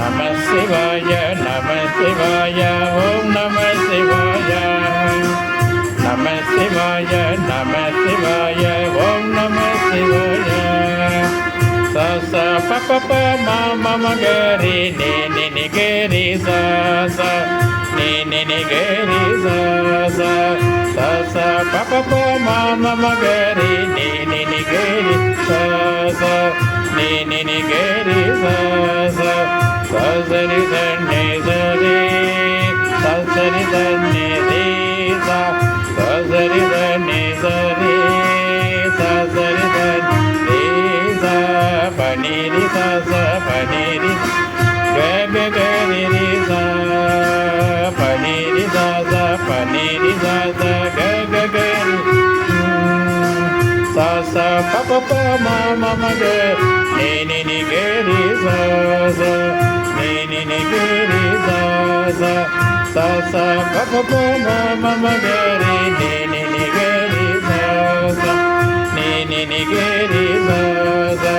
நம சிவாய நம சிவாய ஓம் நம சிவாய நம சிவாய நம சிவாய ஓம் நம சிவாய ச ச ப ப ப ம ம ம க ரி நி நி நி க ரி ச ச நி நி நி க ரி ச ச ச ச ப ப ப ம ம ம க ரி நி நி நி க ரி ச ச நி நி நி க ரி ச ச ச சரி த நி த ரி ச சரி த நி ரி ச ச சரி த நி த ரி ச சரி த ரி ச ப நி ரி ச ச ப நி ரி க க க ரி ரி ச ப நி ரி ச ச ப நி ரி ச ச க க க ரி sa sa pa pa pa ma ma ma ga ni ni ni ga ri sa sa ni ni ni ga ri sa sa sa sa pa pa pa ma ma ma ga ri ni ni ni ga ri sa sa ni ni ni ga ri sa sa